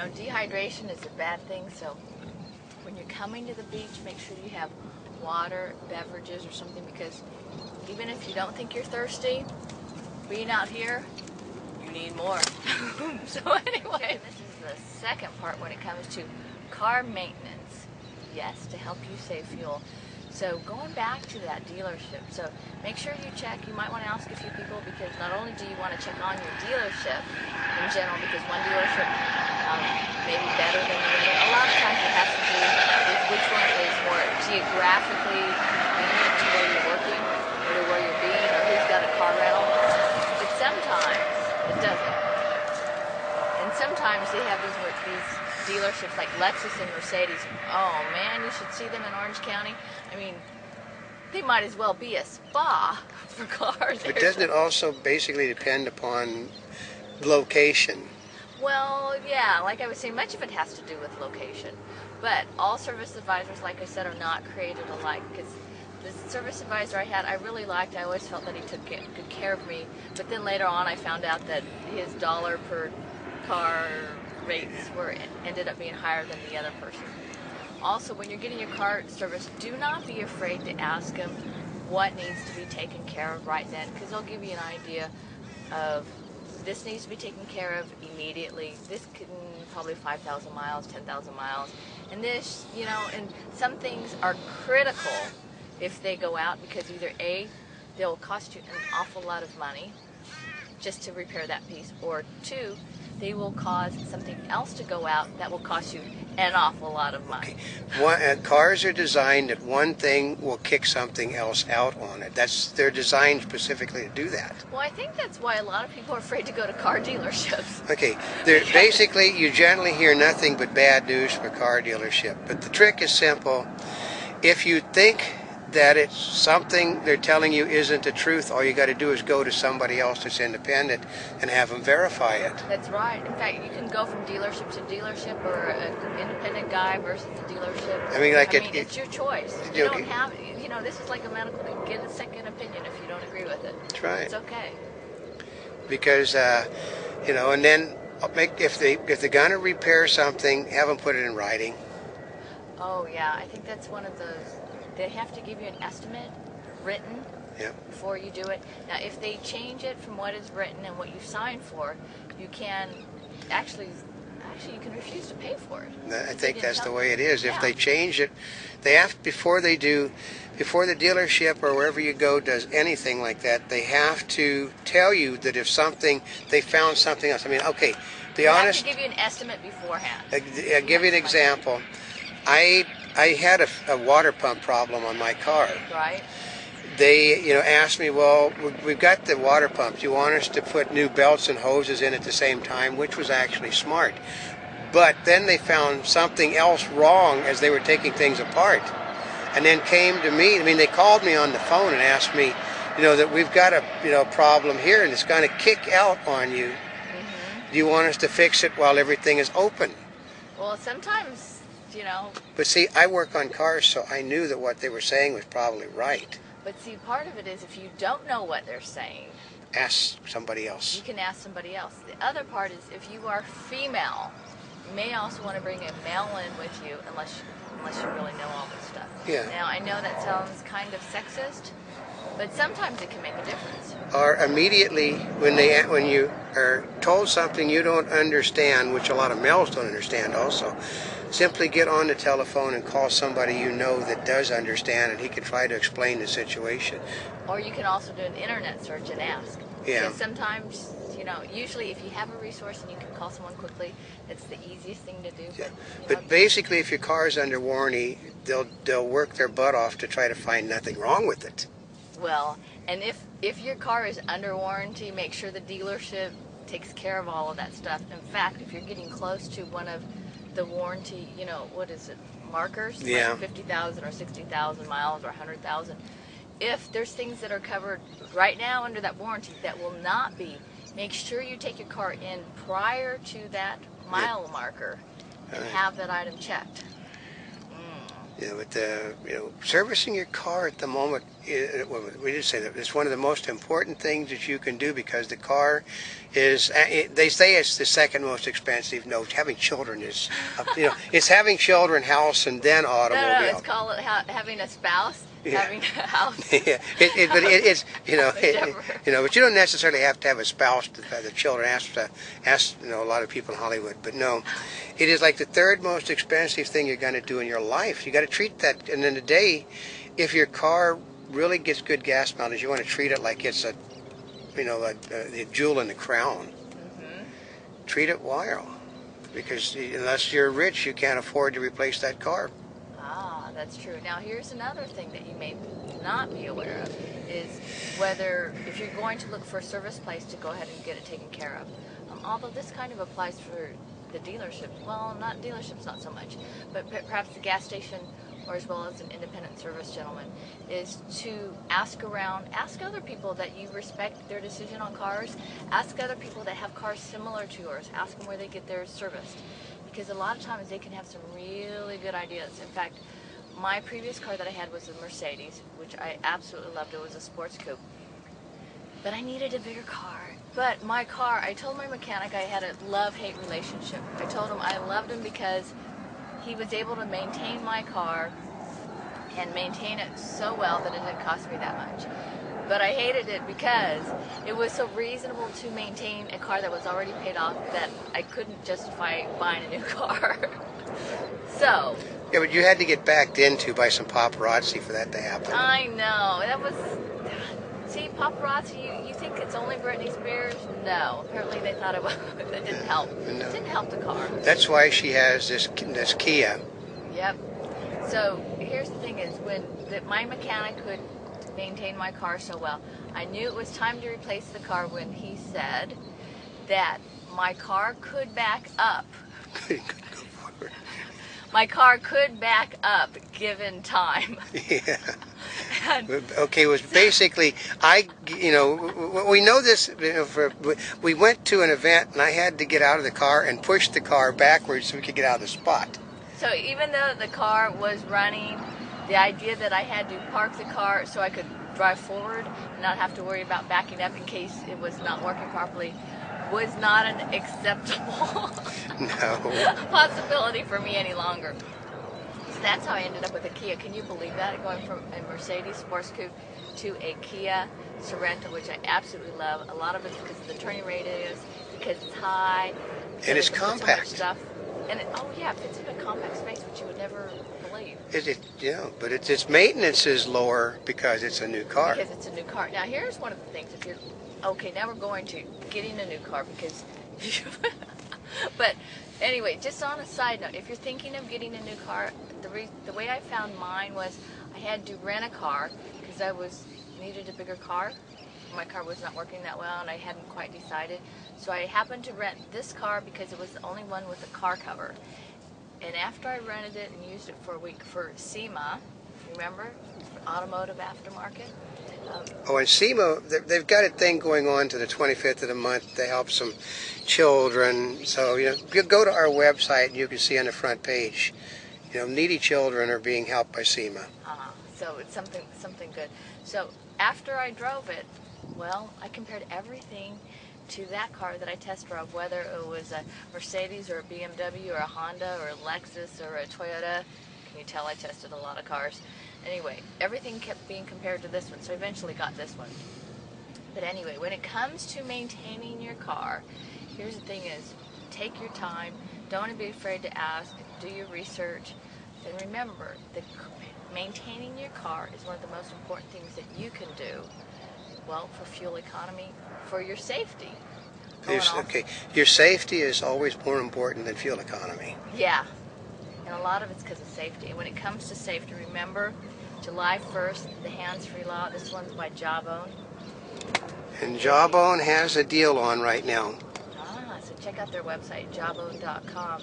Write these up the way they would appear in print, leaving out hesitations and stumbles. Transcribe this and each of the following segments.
know, dehydration is a bad thing, so when you're coming to the beach, make sure you have water, beverages, or something, because even if you don't think you're thirsty, being out here, you need more. So anyway, this is the second part when it comes to car maintenance. Yes, to help you save fuel. So going back to that dealership, so make sure you check. You might want to ask a few people, because not only do you want to check on your dealership in general, because one dealership may be better than the other. A lot of times it has to do with which one is more geographically convenient to where you're working, or to where you're being, or who's got a car rental. But sometimes it doesn't. And sometimes they have these dealerships like Lexus and Mercedes. Oh man, you should see them in Orange County. I mean, they might as well be a spa for cars. But doesn't it also basically depend upon location? Well, yeah, like I was saying, much of it has to do with location. But all service advisors, like I said, are not created alike, because the service advisor I had, I really liked. I always felt that he took good care of me. But then later on, I found out that his dollar per car rates ended up being higher than the other person. Also, when you're getting your car serviced, do not be afraid to ask them what needs to be taken care of right then, because they'll give you an idea of this needs to be taken care of immediately. This can probably 5,000 miles, 10,000 miles, and this, you know, and some things are critical if they go out, because either A, they'll cost you an awful lot of money just to repair that piece, or two, they will cause something else to go out that will cost you an awful lot of money. Okay. Cars are designed that one thing will kick something else out on it. They're designed specifically to do that. Well, I think that's why a lot of people are afraid to go to car dealerships. Okay, basically you generally hear nothing but bad news from a car dealership. But the trick is simple. If you think that it's something they're telling you isn't the truth, all you got to do is go to somebody else that's independent and have them verify it. That's right. In fact, you can go from dealership to dealership, or an independent guy versus a dealership. I mean, it's your choice. You don't have, you know, this is like a medical thing. Get a second opinion if you don't agree with it. That's right. It's okay. Because, you know, and then if they're going to repair something, have them put it in writing. Oh, yeah. I think that's one of those. They have to give you an estimate written before you do it. Now, if they change it from what is written and what you signed for, you can actually you can refuse to pay for it. I think that's the way it is. If they change it, they have, before the dealership or wherever you go does anything like that, they have to tell you that if they found something else. I mean, okay, They have to give you an estimate beforehand. I'll give you an example. I had a water pump problem on my car. Right. They, you know, asked me, well, we've got the water pump. Do you want us to put new belts and hoses in at the same time? Which was actually smart. But then they found something else wrong as they were taking things apart. And then came to me. I mean, they called me on the phone and asked me, you know, that we've got a, you know, problem here and it's going to kick out on you. Mm-hmm. Do you want us to fix it while everything is open? Well, sometimes, you know. But see, I work on cars, so I knew that what they were saying was probably right. But see, part of it is if you don't know what they're saying, ask somebody else. You can ask somebody else. The other part is if you are female, you may also want to bring a male in with you, unless you really know all this stuff. Yeah. Now, I know that sounds kind of sexist, but sometimes it can make a difference. Or immediately when you are told something you don't understand, which a lot of males don't understand also, simply get on the telephone and call somebody you know that does understand, and he can try to explain the situation. Or you can also do an internet search and ask. Yeah. Because sometimes, you know, usually if you have a resource and you can call someone quickly, it's the easiest thing to do. Yeah. But basically, if your car is under warranty, they'll work their butt off to try to find nothing wrong with it. Well, and if your car is under warranty, make sure the dealership takes care of all of that stuff. In fact, if you're getting close to one of the warranty, you know, what is it, markers? Yeah. Like 50,000 or 60,000 miles or 100,000. If there's things that are covered right now under that warranty that will not be, make sure you take your car in prior to that mile marker and have that item checked. with the, servicing your car at the moment, well, we did say that it's one of the most important things that you can do, because the car is, they say it's the second most expensive. No, having children is, it's having children, house, and then automobile. No, it's called having a spouse, Yeah. having a house. Yeah, but it's but you don't necessarily have to have a spouse. The children ask a lot of people in Hollywood, but no, it is like the third most expensive thing you're going to do in your life. You got to treat that, and in a day, if your car really gets good gas mileage, you want to treat it like it's a jewel in the crown. Mm-hmm. Treat it well, because unless you're rich, you can't afford to replace that car. Ah, that's true. Now here's another thing that you may not be aware of, is whether, if you're going to look for a service place, to go ahead and get it taken care of. Although this kind of applies for the dealership, well, not dealerships, not so much, but perhaps the gas station, or as well as an independent service gentleman, is to ask around, ask other people that you respect their decision on cars, ask other people that have cars similar to yours, ask them where they get theirs serviced. Because a lot of times they can have some really good ideas. In fact, my previous car that I had was a Mercedes, which I absolutely loved. It was a sports coupe. But I needed a bigger car. But my car, I told my mechanic I had a love-hate relationship. I told him I loved him because he was able to maintain my car and maintain it so well that it didn't cost me that much. But I hated it because it was so reasonable to maintain a car that was already paid off that I couldn't justify buying a new car. So. Yeah, but you had to get backed into by some paparazzi for that to happen. I know. That was. See, paparazzi, you think it's only Britney Spears? No. Apparently they thought it was. It didn't help. No. It didn't help the car. That's why she has this Kia. Yep. So here's the thing is, when my mechanic could maintain my car so well, I knew it was time to replace the car when he said that my car could back up. My car could back up given time. Yeah. Okay, it was basically, we know this, we went to an event and I had to get out of the car and push the car backwards so we could get out of the spot. So even though the car was running, the idea that I had to park the car so I could drive forward and not have to worry about backing up in case it was not working properly was not an acceptable possibility for me any longer. So that's how I ended up with a Kia. Can you believe that? Going from a Mercedes sports coupe to a Kia Sorento, which I absolutely love. A lot of it's because of the turning radius, because it's high, and it's compact. So much stuff. And it fits in a compact space, which you would never believe. But its maintenance is lower because it's a new car. Because it's a new car. Now, here's one of the things. If you're okay, now we're going to getting a new car because. But anyway, just on a side note, if you're thinking of getting a new car, the way I found mine was I had to rent a car because I needed a bigger car. My car was not working that well, and I hadn't quite decided. So I happened to rent this car because it was the only one with a car cover. And after I rented it and used it for a week for SEMA, remember, automotive aftermarket. And SEMA, they've got a thing going on to the 25th of the month to help some children. So you go to our website and you can see on the front page, needy children are being helped by SEMA. So it's something good. So after I drove it, well, I compared everything to that car that I test drove, whether it was a Mercedes or a BMW or a Honda or a Lexus or a Toyota. Can you tell I tested a lot of cars? Anyway, everything kept being compared to this one, so I eventually got this one. But anyway, when it comes to maintaining your car, here's the thing is, take your time, don't be afraid to ask, do your research, and remember that maintaining your car is one of the most important things that you can do. Well, for fuel economy, for your safety. Okay, your safety is always more important than fuel economy. Yeah, and a lot of it's because of safety. And when it comes to safety, remember, July 1st, the hands-free law. This one's by Jawbone. And Jawbone has a deal on right now. So check out their website, jawbone.com.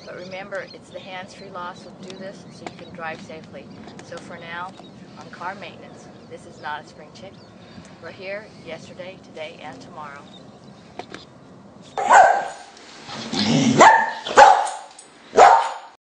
But remember, it's the hands-free law, so do this so you can drive safely. So for now, on car maintenance, this is Notaspringchick. We're here yesterday, today, and tomorrow.